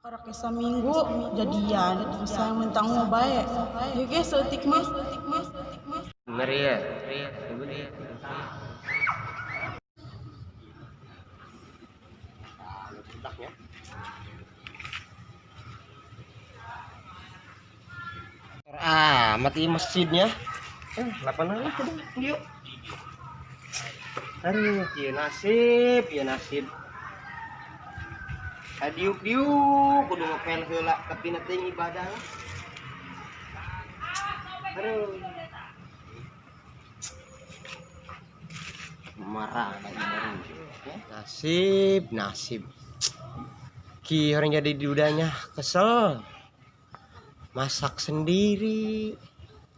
Orang kisah minggu jadian, saya mentang mau baik. Ya guys, setik mas. Bener ya. Mati masjidnya. Lapan aja yuk. Aduh, ya nasib. Diuk kudu ngepel heula tapi nanti ibadah. Aduh. Marah lagi baru. Nasib. Ki orang jadi dudanya kesel. Masak sendiri,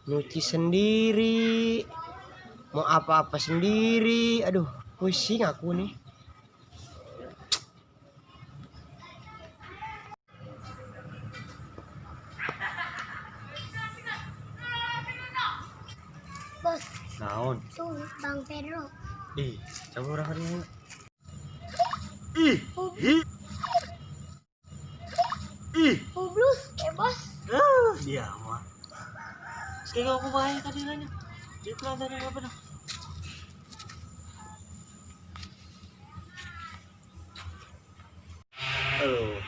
nyuci sendiri, mau apa-apa sendiri. Aduh, pusing aku nih. Bos, Naon? tuh Bang Pedro. Ih, coba orang hari. Publus, bos. Dia mah. Sekarang aku bahaya tadi nanya. Dia pulang dari apa dah? Halo.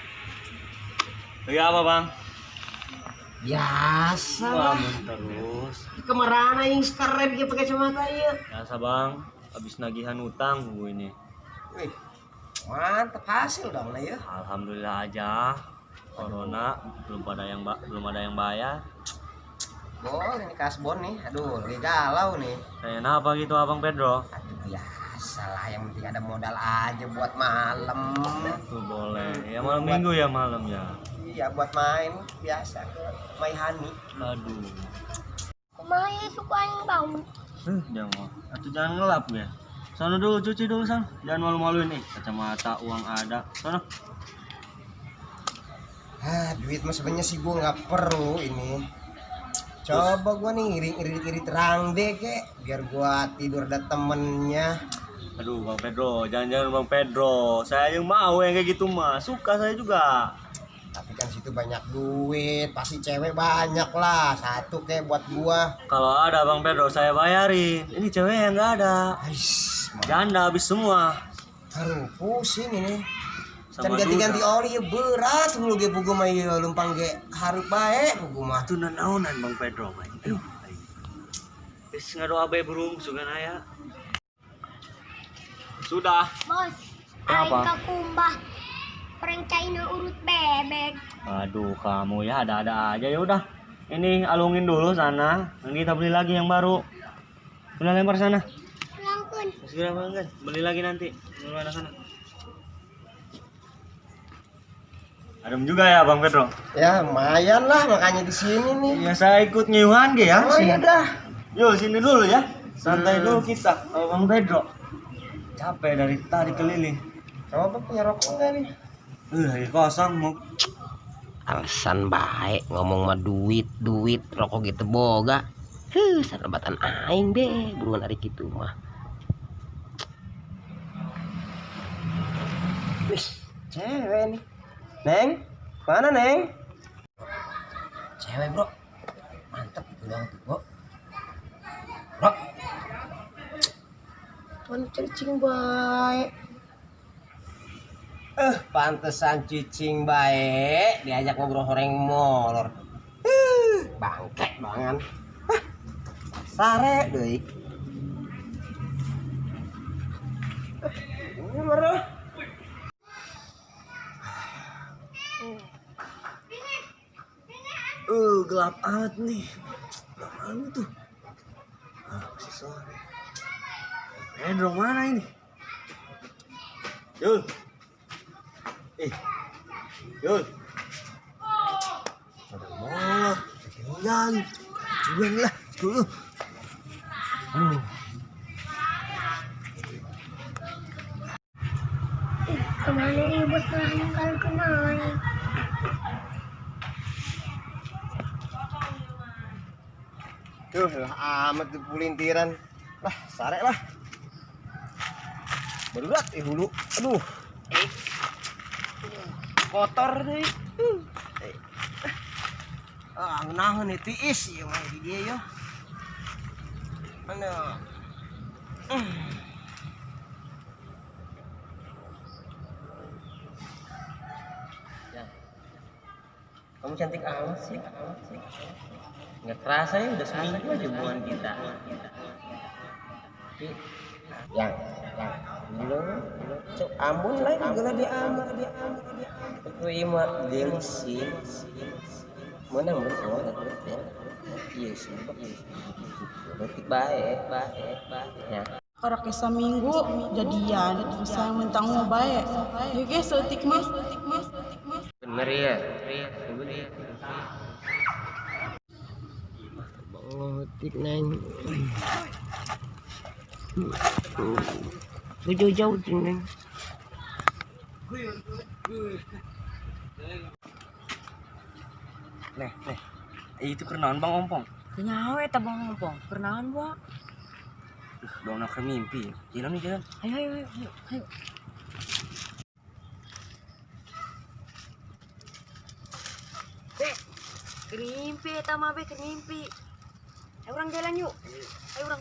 Lagi apa bang? Biasa lah. Bangun terus. Kemarahan aing sekarang dia pakai kacamata ya. Biasa bang. Habis nagihan utang gue ini. Wih, mantap hasil dong lah ya. Alhamdulillah aja. Corona belum ada yang bayar. Bol ini kasbon nih, aduh lagi galau nih. Kayak apa gitu abang Pedro? Aduh biasa lah, yang penting ada modal aja buat malam. Tuh boleh. Ya malam minggu ya malam ya. Iya buat main biasa ke Maihani. Aduh. Kumaha suka yang bau. Jangan. Atau jangan ngelap ya. Sana dulu cuci dulu sana. Jangan malu-maluin nih. Kacamata uang ada. Sana. Duit mah sebenarnya sih gua nggak perlu ini. Coba gua nih irit terang deh kek, biar gua tidur ada temennya. Aduh Bang Pedro, jangan-jangan Bang Pedro. Saya yang mau yang kayak gitu mah. Suka saya juga. Tapi kan situ banyak duit, pasti cewek banyak lah. Satu kek buat gua. Kalau ada Bang Pedro saya bayarin. Ini cewek yang nggak ada. Ais, Janda habis semua. aduh pusing ini. Can Sama ganti-ganti duda. oli ya berat dulu ge pugu mah ieu lumpang ge hareup bae pugu mah. Itu nanaonan Bang Pedro mah. Aduh. Geus ngadoa bae burung sugan aya. Sudah. Bos, Kenapa? aing kakumbah. Orang China urut bebek. Aduh kamu ya ada-ada aja ya udah. Ini alungin dulu sana. Nanti kita beli lagi yang baru. Udah lempar sana. Langkun. Segera banget. Beli lagi nanti. Dulu ada sana. Adem juga ya Bang Pedro. Ya lumayan lah makanya di sini nih. Ya saya ikut ngiuhan ge ya. Oh iya dah. Yuk sini dulu ya. Santai dulu kita. Bang Pedro. Capek dari tadi keliling. Coba punya rokok enggak nih? Lagi kosong mau. Alasan baik ngomong mah duit rokok gitu boga. Sarabatan aing deh buruan hari gitu mah. Wis, cewek nih. Neng, mana Neng? Cewek bro, mantep itu doang tuh bro. Bro, mana cicing baik. Pantesan cicing baik diajak ngobrol horeng molor. Bangke banget. Sare deui. Ini marah. Gelap amat nih. Gelap amat tuh. Masih sore. Pedro mana ini? Yul. Yul. Ada molor. Tinggalin. Juga lah. Dulu. Kemana ibu setelah ninggal kenai? Tuh lah amat tuh pulintiran. Lah, sare lah. Berat hulu. Aduh. Kotor deh. Nahon nih tiis ya mah di dia yo. Ano? Ya. Kamu cantik amat sih. Nggak terasa ya udah seminggu aja hubungan kita. Yang belum cok ambon lah juga lebih amat aku ima gengsi mana menurut iya sih berarti baik ya Orang kisah minggu jadian bisa mentang mau baik. Ya guys, setik mas. bener ya bangetik neng jauh-jauh neng Nih. Itu kerenahan Bang Ompong. Kenyawa eta Bang Ompong, kerenahan gua. Dong nak mimpi. Jalan nih jalan. Ayo. Kerimpi eta mah be kerimpi. Ayo orang jalan yuk. Ayo orang.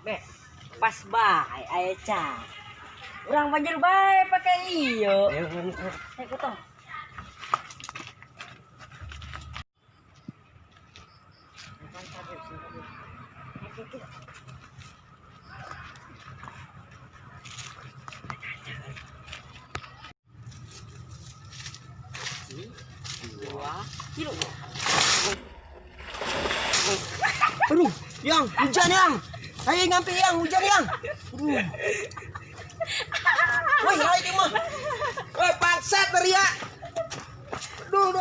Be, pas bae aya ca. Urang banjir bae pakai iyo. Ayo kotong. aduh yang hujan yang ayo ngampi yang hujan yang woi ayo mah woi bangsat beria aduh